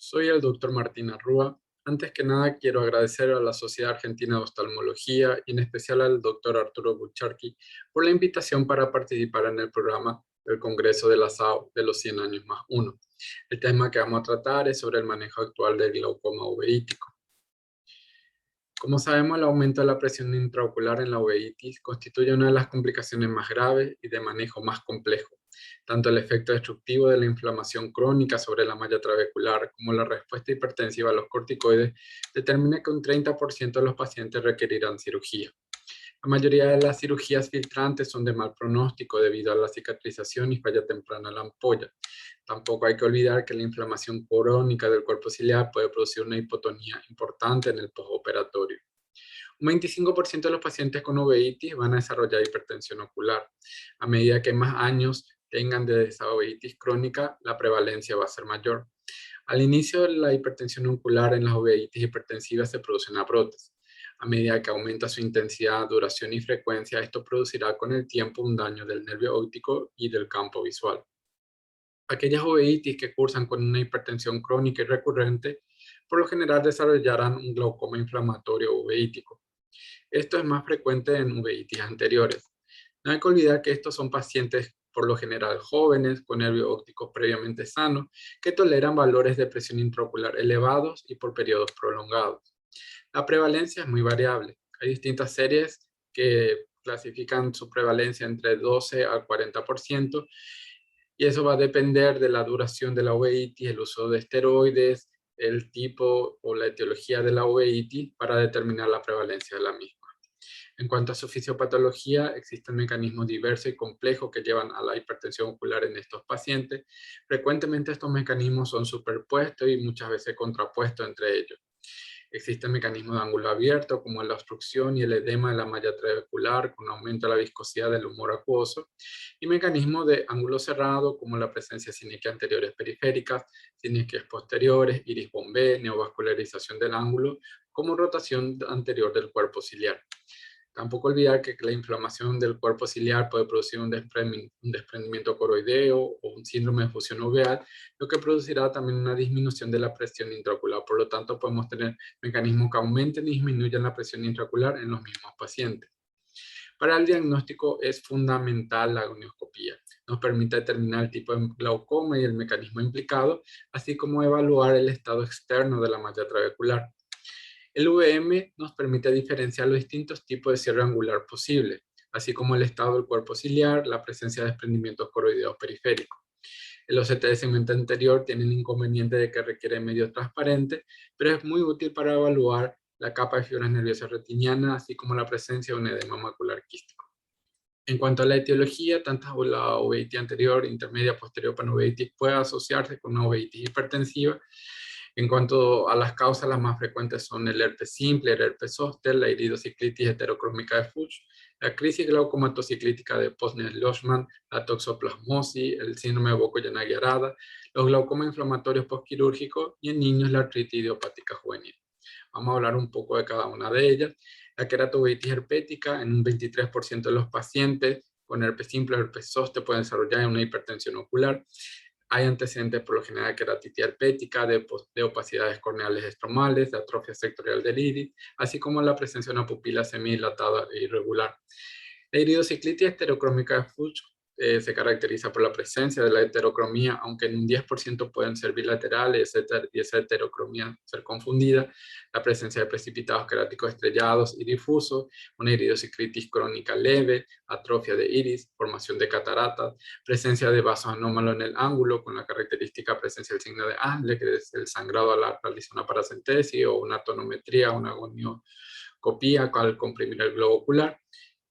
Soy el doctor Martín Arrúa. Antes que nada, quiero agradecer a la Sociedad Argentina de Oftalmología y en especial al doctor Arturo Bucharqui por la invitación para participar en el programa del Congreso de la SAO de los 100 años más uno. El tema que vamos a tratar es sobre el manejo actual del glaucoma uveítico. Como sabemos, el aumento de la presión intraocular en la uveitis constituye una de las complicaciones más graves y de manejo más complejo. Tanto el efecto destructivo de la inflamación crónica sobre la malla trabecular como la respuesta hipertensiva a los corticoides determina que un 30% de los pacientes requerirán cirugía. La mayoría de las cirugías filtrantes son de mal pronóstico debido a la cicatrización y falla temprana de la ampolla. Tampoco hay que olvidar que la inflamación crónica del cuerpo ciliar puede producir una hipotonía importante en el postoperatorio. Un 25% de los pacientes con uveitis van a desarrollar hipertensión ocular. A medida que más años tengan de esa uveitis crónica, la prevalencia va a ser mayor. Al inicio de la hipertensión ocular en las uveitis hipertensivas se producen abrotes. A medida que aumenta su intensidad, duración y frecuencia, esto producirá con el tiempo un daño del nervio óptico y del campo visual. Aquellas uveitis que cursan con una hipertensión crónica y recurrente, por lo general desarrollarán un glaucoma inflamatorio uveítico. Esto es más frecuente en uveitis anteriores. No hay que olvidar que estos son pacientes por lo general jóvenes, con nervios ópticos previamente sanos, que toleran valores de presión intraocular elevados y por periodos prolongados. La prevalencia es muy variable. Hay distintas series que clasifican su prevalencia entre 12 al 40%, y eso va a depender de la duración de la uveitis, el uso de esteroides, el tipo o la etiología de la uveitis para determinar la prevalencia de la misma. En cuanto a su fisiopatología, existen mecanismos diversos y complejos que llevan a la hipertensión ocular en estos pacientes. Frecuentemente estos mecanismos son superpuestos y muchas veces contrapuestos entre ellos. Existen mecanismos de ángulo abierto, como la obstrucción y el edema de la malla trabecular, con aumento de la viscosidad del humor acuoso, y mecanismos de ángulo cerrado, como la presencia de sinequias anteriores periféricas, sinequias posteriores, iris bombé, neovascularización del ángulo, como rotación anterior del cuerpo ciliar. Tampoco olvidar que la inflamación del cuerpo ciliar puede producir un desprendimiento coroideo o un síndrome de fusión uveal, lo que producirá también una disminución de la presión intraocular. Por lo tanto, podemos tener mecanismos que aumenten y disminuyan la presión intraocular en los mismos pacientes. Para el diagnóstico es fundamental la gonioscopía. Nos permite determinar el tipo de glaucoma y el mecanismo implicado, así como evaluar el estado externo de la malla trabecular. El VM nos permite diferenciar los distintos tipos de cierre angular posibles, así como el estado del cuerpo ciliar, la presencia de desprendimientos coroideos periféricos. El OCT de segmento anterior tiene el inconveniente de que requiere medio transparente, pero es muy útil para evaluar la capa de fibras nerviosas retinianas, así como la presencia de un edema macular quístico. En cuanto a la etiología, tanto la uveitis anterior, intermedia, posterior panoveitis puede asociarse con una uveitis hipertensiva. En cuanto a las causas, las más frecuentes son el herpes simple, el herpes zóster, la iridociclitis heterocrómica de Fuchs, la crisis glaucomatociclítica de Posner-Loschmann, la toxoplasmosis, el síndrome de Boco-Yanagi-Arada, los glaucomas inflamatorios postquirúrgicos y en niños la artritis idiopática juvenil. Vamos a hablar un poco de cada una de ellas. La queratouveitis herpética, en un 23% de los pacientes con herpes simple o herpes zóster pueden desarrollar una hipertensión ocular. Hay antecedentes por lo general de queratitis herpética, de opacidades corneales estromales, de atrofia sectorial del iris, así como la presencia de una pupila semidilatada e irregular. La iridociclitis heterocrómica de Fuchs se caracteriza por la presencia de la heterocromía, aunque en un 10% pueden ser bilaterales y esa heterocromía ser confundida, la presencia de precipitados queráticos estrellados y difusos, una iridociclitis crónica leve, atrofia de iris, formación de cataratas, presencia de vasos anómalos en el ángulo, con la característica presencia del signo de Andle, que es el sangrado al realizar una paracentesis, o una tonometría, una gonioscopía al comprimir el globo ocular,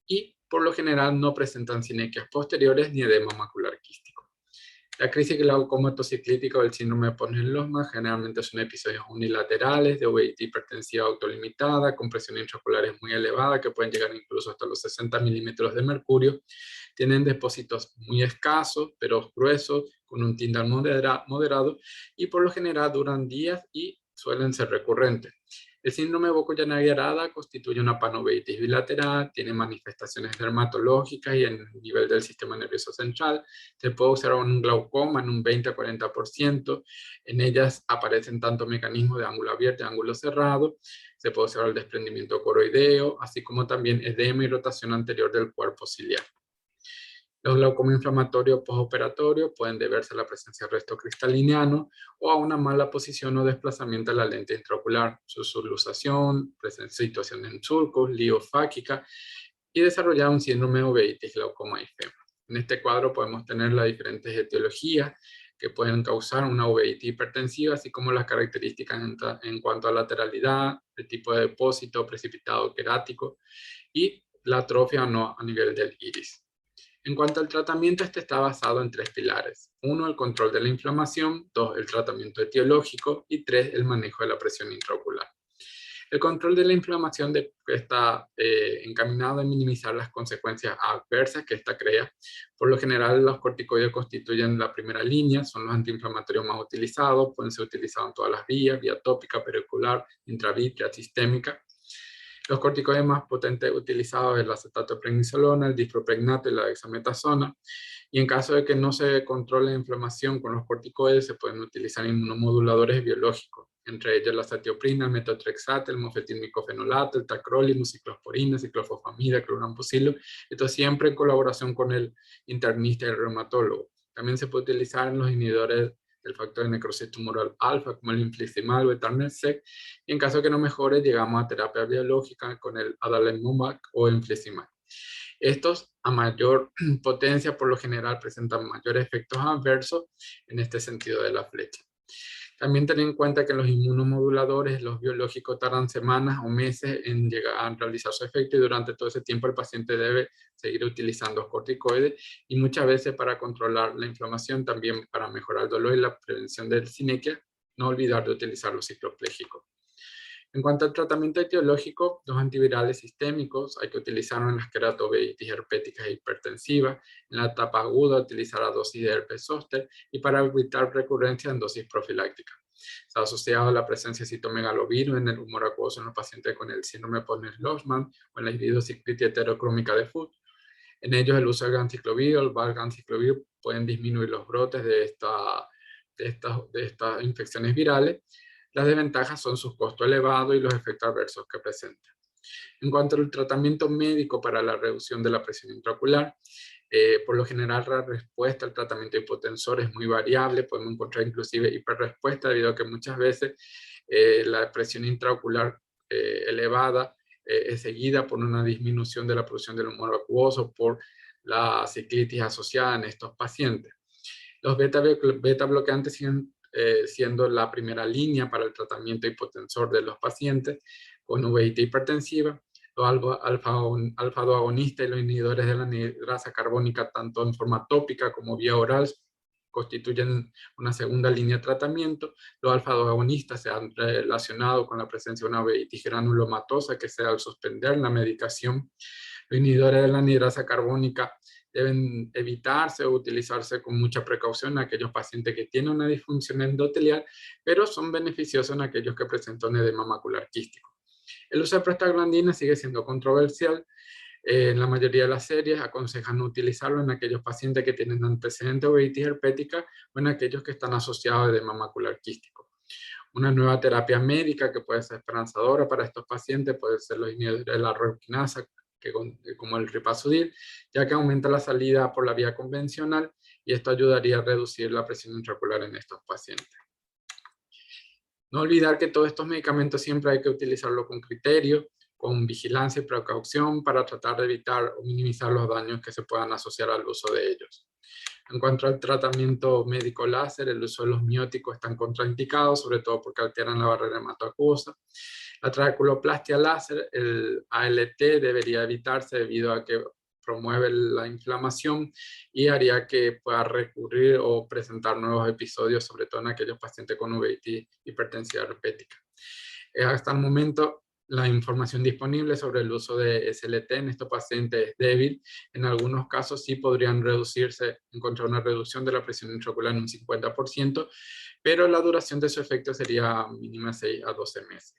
y por lo general no presentan sinequias posteriores ni edema macular quístico. La crisis glaucomatociclítica o el síndrome de Posner-Loschmann generalmente son episodios unilaterales de uveitis hipertensiva autolimitada, con presiones intraoculares muy elevadas que pueden llegar incluso hasta los 60 milímetros de mercurio. Tienen depósitos muy escasos, pero gruesos, con un tinte moderado, y por lo general duran días y suelen ser recurrentes. El síndrome de Burkitt-Nagyarada constituye una panoveitis bilateral, tiene manifestaciones dermatológicas y en el nivel del sistema nervioso central. Se puede observar un glaucoma en un 20 a 40%. En ellas aparecen tanto mecanismos de ángulo abierto y ángulo cerrado. Se puede observar el desprendimiento coroideo, así como también edema y rotación anterior del cuerpo ciliar. Los glaucomas inflamatorios postoperatorios pueden deberse a la presencia de resto cristaliniano o a una mala posición o desplazamiento de la lente intraocular, su subluxación, situación en surcos, liofáquica y desarrollar un síndrome de uveitis, glaucoma y FEMA. En este cuadro podemos tener las diferentes etiologías que pueden causar una uveitis hipertensiva, así como las características en cuanto a lateralidad, el tipo de depósito, precipitado querático y la atrofia o no a nivel del iris. En cuanto al tratamiento, este está basado en 3 pilares. 1, el control de la inflamación. 2, el tratamiento etiológico. Y 3, el manejo de la presión intraocular. El control de la inflamación está encaminado a minimizar las consecuencias adversas que esta crea. Por lo general, los corticoides constituyen la primera línea, son los antiinflamatorios más utilizados, pueden ser utilizados en todas las vías, vía tópica, periocular, intravítrea, sistémica. Los corticoides más potentes utilizados es el acetato de prednisolona, el diflupregnato y la dexametasona. Y en caso de que no se controle la inflamación con los corticoides, se pueden utilizar inmunomoduladores biológicos, entre ellos la zatioprina, el metotrexato, el mofetilmicofenolato, el tacrolimus, ciclosporina, ciclofosfamida, clorampicilo. Esto siempre en colaboración con el internista y el reumatólogo. También se puede utilizar en los inhibidores del factor de necrosis tumoral alfa, como el infliximab o etanercept, y en caso de que no mejore, llegamos a terapia biológica con el adalimumab o infliximab. Estos, a mayor potencia, por lo general presentan mayores efectos adversos en este sentido de la flecha. También ten en cuenta que los inmunomoduladores, los biológicos, tardan semanas o meses en llegar a realizar su efecto y durante todo ese tiempo el paciente debe seguir utilizando corticoides y muchas veces para controlar la inflamación, también para mejorar el dolor y la prevención del sinequia, no olvidar de utilizar los cicloplégicos. En cuanto al tratamiento etiológico, los antivirales sistémicos hay que utilizarlos en las queratoveitis herpéticas e hipertensivas, en la etapa aguda utilizar la dosis de herpes zóster y para evitar recurrencia en dosis profiláctica. Está asociado a la presencia de citomegalovirus en el humor acuoso en los pacientes con el síndrome Poner-Losman o en la iridociclitis heterocrómica de Foot. En ellos el uso del ganciclovir o el valganciclovir pueden disminuir los brotes de estas infecciones virales. Las desventajas son su costo elevado y los efectos adversos que presentan. En cuanto al tratamiento médico para la reducción de la presión intraocular, por lo general la respuesta al tratamiento hipotensor es muy variable, podemos encontrar inclusive hiperrespuesta debido a que muchas veces la presión intraocular elevada es seguida por una disminución de la producción del humor acuoso por la ciclitis asociada en estos pacientes. Los beta bloqueantes siguen siendo la primera línea para el tratamiento hipotensor de los pacientes con uveitis hipertensiva. Los alfa-2 agonistas y los inhibidores de la anhidrasa carbónica, tanto en forma tópica como vía oral, constituyen una segunda línea de tratamiento. Los alfa-2 agonistas se han relacionado con la presencia de una uveitis granulomatosa que se da al suspender la medicación. Los inhibidores de la anhidrasa carbónica deben evitarse o utilizarse con mucha precaución en aquellos pacientes que tienen una disfunción endotelial, pero son beneficiosos en aquellos que presentan edema macular quístico. El uso de prostaglandina sigue siendo controversial. En la mayoría de las series aconsejan no utilizarlo en aquellos pacientes que tienen antecedentes de uveitis herpética o en aquellos que están asociados a edema macular quístico. Una nueva terapia médica que puede ser esperanzadora para estos pacientes puede ser los inhibidores de la reuquinasa, como el ripazudil, ya que aumenta la salida por la vía convencional y esto ayudaría a reducir la presión intraocular en estos pacientes. No olvidar que todos estos medicamentos siempre hay que utilizarlo con criterio, con vigilancia y precaución para tratar de evitar o minimizar los daños que se puedan asociar al uso de ellos. En cuanto al tratamiento médico láser, el uso de los mióticos están contraindicados, sobre todo porque alteran la barrera hematoacuosa. La trabeculoplastia láser, el ALT, debería evitarse debido a que promueve la inflamación y haría que pueda recurrir o presentar nuevos episodios, sobre todo en aquellos pacientes con uveitis hipertensiva herpética. Hasta el momento, la información disponible sobre el uso de SLT en estos pacientes es débil. En algunos casos sí podrían encontrar una reducción de la presión intraocular en un 50%, pero la duración de su efecto sería mínima 6 a 12 meses.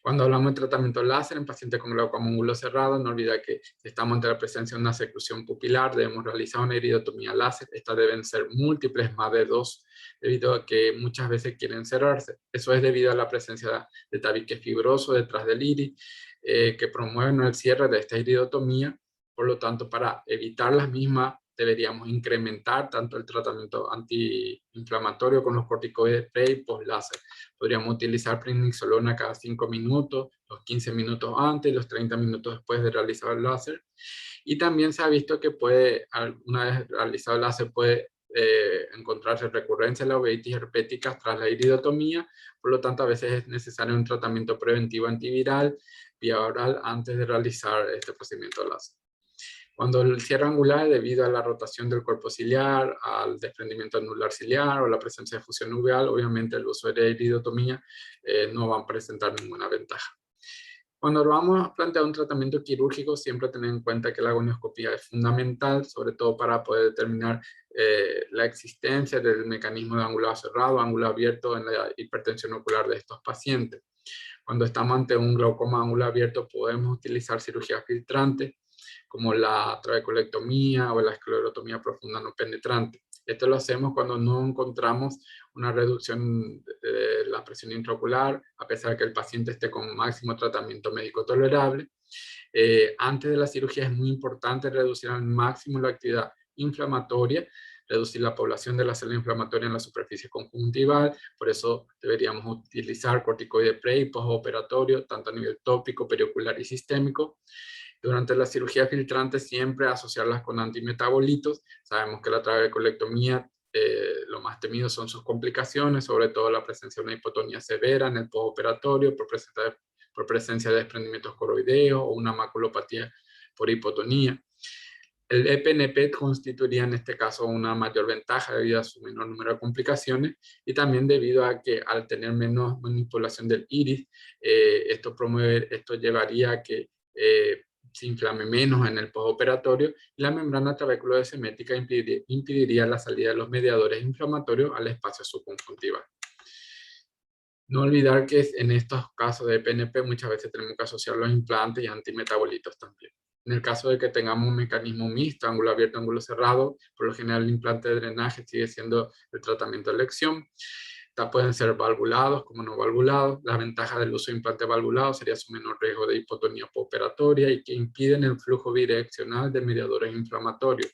Cuando hablamos de tratamiento láser en pacientes con glaucoma ángulo cerrado, no olvidar que si estamos ante la presencia de una seclusión pupilar, debemos realizar una iridotomía láser. Estas deben ser múltiples, más de 2, debido a que muchas veces quieren cerrarse. Eso es debido a la presencia de tabique fibroso detrás del iris, que promueven el cierre de esta iridotomía. Por lo tanto, para evitar las mismas, deberíamos incrementar tanto el tratamiento antiinflamatorio con los corticoides pre y post láser. Podríamos utilizar prednisolona cada 5 minutos, los 15 minutos antes y los 30 minutos después de realizar el láser. Y también se ha visto que una vez realizado el láser, puede encontrarse recurrencia de la uveitis herpética tras la iridotomía. Por lo tanto, a veces es necesario un tratamiento preventivo antiviral vía oral antes de realizar este procedimiento láser. Cuando el cierre angular es debido a la rotación del cuerpo ciliar, al desprendimiento anular ciliar o la presencia de fusión uveal, obviamente el uso de iridotomía no va a presentar ninguna ventaja. Cuando vamos a plantear un tratamiento quirúrgico, siempre tener en cuenta que la gonioscopía es fundamental, sobre todo para poder determinar la existencia del mecanismo de ángulo cerrado, ángulo abierto en la hipertensión ocular de estos pacientes. Cuando estamos ante un glaucoma ángulo abierto, podemos utilizar cirugía filtrante, como la trabeculectomía o la esclerotomía profunda no penetrante. Esto lo hacemos cuando no encontramos una reducción de la presión intraocular, a pesar de que el paciente esté con máximo tratamiento médico tolerable. Antes de la cirugía es muy importante reducir al máximo la actividad inflamatoria, reducir la población de la célula inflamatoria en la superficie conjuntival. Por eso deberíamos utilizar corticoide pre y postoperatorio, tanto a nivel tópico, periocular y sistémico. Durante la cirugía filtrante siempre asociarlas con antimetabolitos. Sabemos que la trabeculectomía, lo más temido son sus complicaciones, sobre todo la presencia de una hipotonía severa en el postoperatorio por presencia de desprendimientos coroideos o una maculopatía por hipotonía. El EPNP constituiría en este caso una mayor ventaja debido a su menor número de complicaciones y también debido a que al tener menos manipulación del iris, esto llevaría a que se inflame menos en el postoperatorio y la membrana trabeculodesemética impediría la salida de los mediadores inflamatorios al espacio subconjuntival. No olvidar que en estos casos de PNP muchas veces tenemos que asociar los implantes y antimetabolitos también. En el caso de que tengamos un mecanismo mixto, ángulo abierto, ángulo cerrado, por lo general el implante de drenaje sigue siendo el tratamiento de elección. Pueden ser valvulados como no valvulados. La ventaja del uso de implante valvulado sería su menor riesgo de hipotonía postoperatoria y que impiden el flujo bidireccional de mediadores inflamatorios.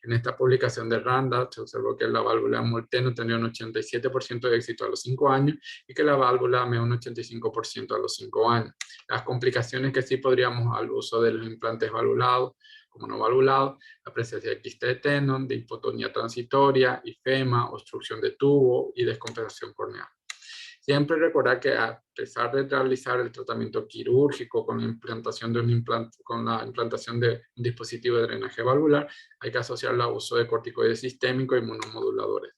En esta publicación de Randa se observó que la válvula Molteno tenía un 87% de éxito a los 5 años y que la válvula MEO un 85% a los 5 años. Las complicaciones que sí podríamos al uso de los implantes valvulados, como no valvulados, la presencia de quiste de Tenon, de hipotonía transitoria, ifema, obstrucción de tubo y descompensación corneal. Siempre recordar que a pesar de realizar el tratamiento quirúrgico con la implantación de un dispositivo de drenaje valvular, hay que asociarlo al uso de corticoides sistémicos y inmunomoduladores.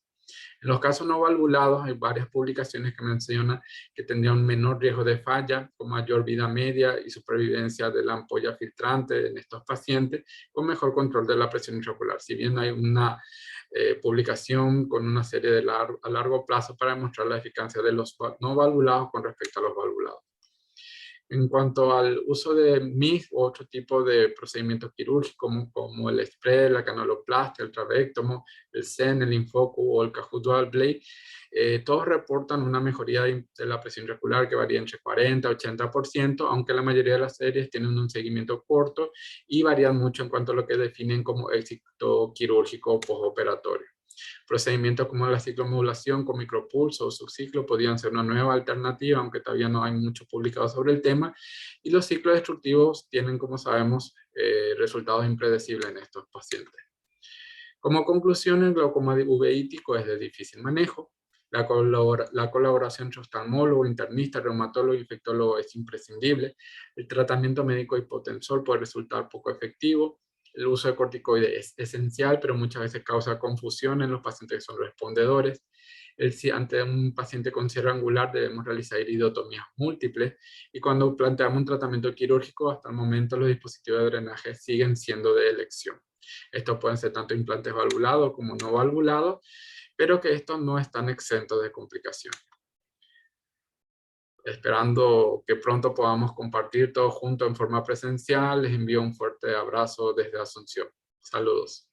En los casos no valvulados hay varias publicaciones que mencionan que tendrían un menor riesgo de falla, con mayor vida media y supervivencia de la ampolla filtrante en estos pacientes, con mejor control de la presión intraocular. Si bien hay una publicación con una serie a largo plazo para demostrar la eficacia de los no valvulados con respecto a los valvulados. En cuanto al uso de MIG u otro tipo de procedimientos quirúrgicos como el SPRE, la canaloplastia, el trabectomo, el SEN, el Infocu o el Cajut Dual Blade, todos reportan una mejoría de la presión intraocular que varía entre 40 y 80%, aunque la mayoría de las series tienen un seguimiento corto y varían mucho en cuanto a lo que definen como éxito quirúrgico postoperatorio. Procedimientos como la ciclomodulación con micropulso o subciclo podrían ser una nueva alternativa, aunque todavía no hay mucho publicado sobre el tema. Y los ciclos destructivos tienen, como sabemos, resultados impredecibles en estos pacientes. Como conclusión, el glaucoma uveítico es de difícil manejo. La colaboración entre oftalmólogo, internista, reumatólogo e infectólogo es imprescindible. El tratamiento médico hipotensor puede resultar poco efectivo. El uso de corticoides es esencial, pero muchas veces causa confusión en los pacientes que son respondedores. Ante un paciente con cierre angular debemos realizar iridotomías múltiples y cuando planteamos un tratamiento quirúrgico, hasta el momento los dispositivos de drenaje siguen siendo de elección. Estos pueden ser tanto implantes valvulados como no valvulados, pero que estos no están exentos de complicaciones. esperando que pronto podamos compartir todos juntos en forma presencial. Les envío un fuerte abrazo desde Asunción. Saludos.